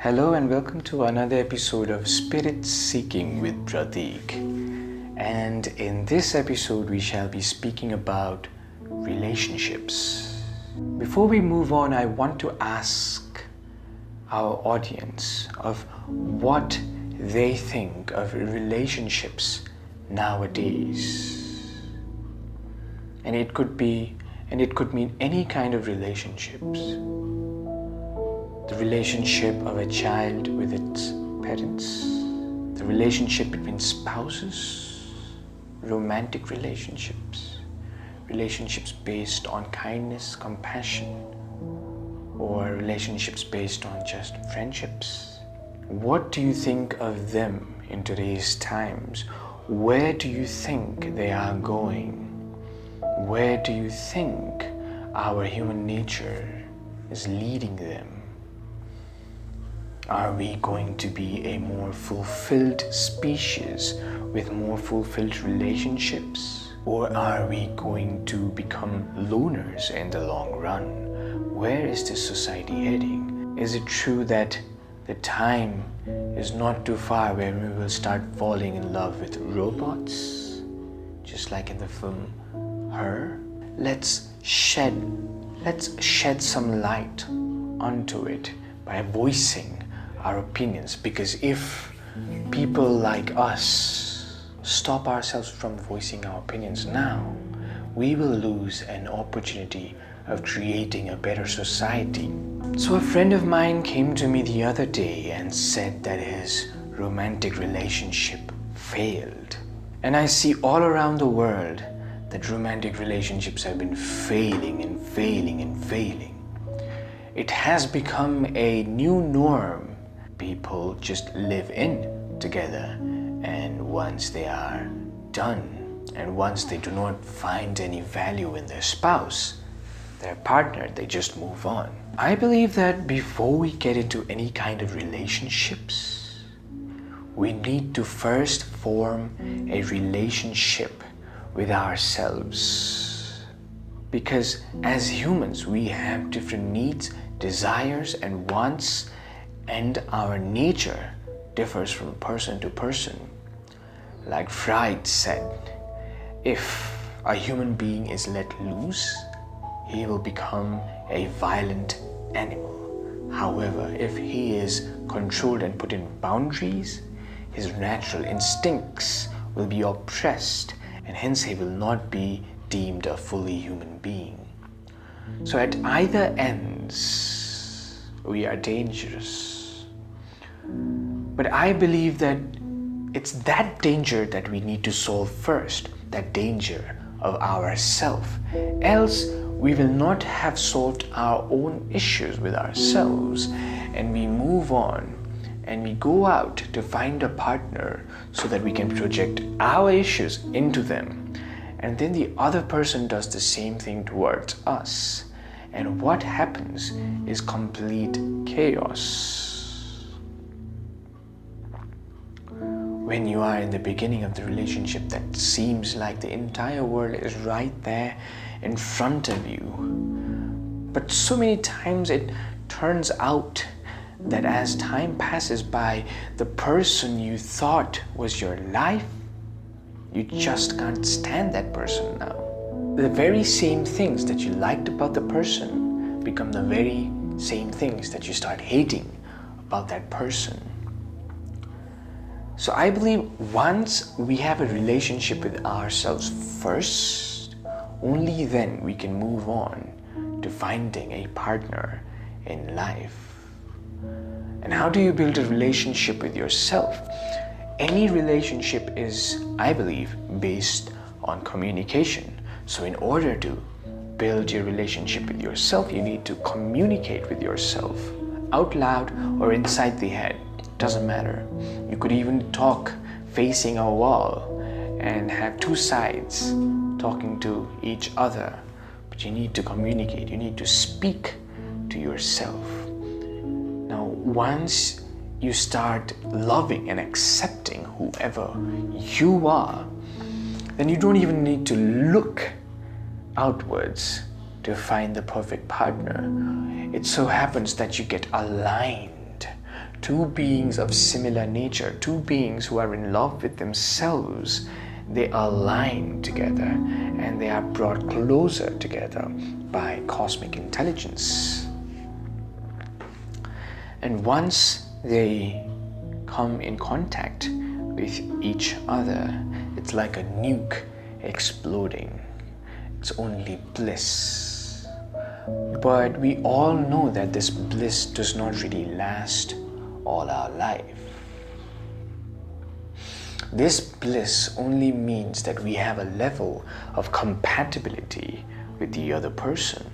Hello and welcome to another episode of Spirit Seeking with Pratik. And in this episode, we shall be speaking about relationships. Before we move on, I want to ask our audience of what they think of relationships nowadays. And it could mean any kind of relationships. The relationship of a child with its parents, the relationship between spouses, romantic relationships, relationships based on kindness, compassion, or relationships based on just friendships. What do you think of them in today's times? Where do you think they are going? Where do you think our human nature is leading them? Are we going to be a more fulfilled species with more fulfilled relationships? Or are we going to become loners in the long run? Where is this society heading? Is it true that the time is not too far where we will start falling in love with robots? Just like in the film Her? Let's shed some light onto it by voicing our opinions, because if people like us stop ourselves from voicing our opinions now, we will lose an opportunity of creating a better society. So a friend of mine came to me the other day and said that his romantic relationship failed. And I see all around the world that romantic relationships have been failing and failing and failing. It has become a new norm. People just live in together, and once they are done, and once they do not find any value in their spouse, their partner, they just move on. I believe that before we get into any kind of relationships, we need to first form a relationship with ourselves. Because as humans, we have different needs, desires, and wants, and our nature differs from person to person. Like Freud said, if a human being is let loose, he will become a violent animal. However, if he is controlled and put in boundaries, his natural instincts will be oppressed, and hence he will not be deemed a fully human being. So at either ends, we are dangerous. But I believe that it's that danger that we need to solve first, that danger of ourself. Else we will not have solved our own issues with ourselves, and we move on and we go out to find a partner so that we can project our issues into them. And then the other person does the same thing towards us. And what happens is complete chaos. When you are in the beginning of the relationship, that seems like the entire world is right there in front of you. But so many times it turns out that as time passes by, the person you thought was your life, you just can't stand that person now. The very same things that you liked about the person become the very same things that you start hating about that person. So I believe once we have a relationship with ourselves first, only then we can move on to finding a partner in life. And how do you build a relationship with yourself? Any relationship is, I believe, based on communication. So in order to build your relationship with yourself, you need to communicate with yourself out loud or inside the head. Doesn't matter. You could even talk facing a wall and have two sides talking to each other. But you need to communicate. You need to speak to yourself. Now, once you start loving and accepting whoever you are, then you don't even need to look outwards to find the perfect partner. It so happens that you get aligned two beings of similar nature, two beings who are in love with themselves, they align together and they are brought closer together by cosmic intelligence. And once they come in contact with each other, it's like a nuke exploding. It's only bliss. But we all know that this bliss does not really last all our life. This bliss only means that we have a level of compatibility with the other person.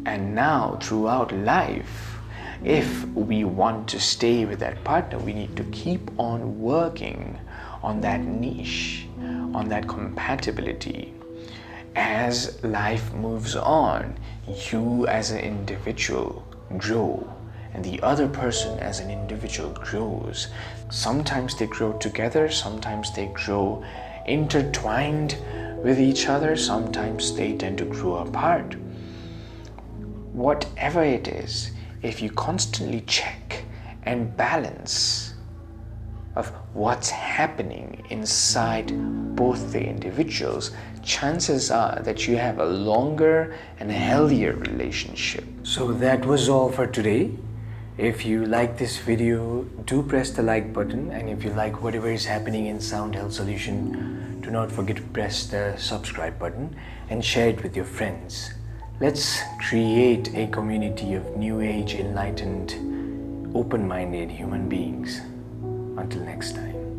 And now, throughout life, if we want to stay with that partner, we need to keep on working on that niche, on that compatibility. As life moves on, you as an individual grow, and the other person as an individual grows. Sometimes they grow together, sometimes they grow intertwined with each other, sometimes they tend to grow apart. Whatever it is, if you constantly check and balance of what's happening inside both the individuals, chances are that you have a longer and healthier relationship. So that was all for today. If you like this video, do press the like button, and if you like whatever is happening in Sound Health Solution, do not forget to press the subscribe button and share it with your friends. Let's create a community of new age, enlightened, open-minded human beings. Until next time.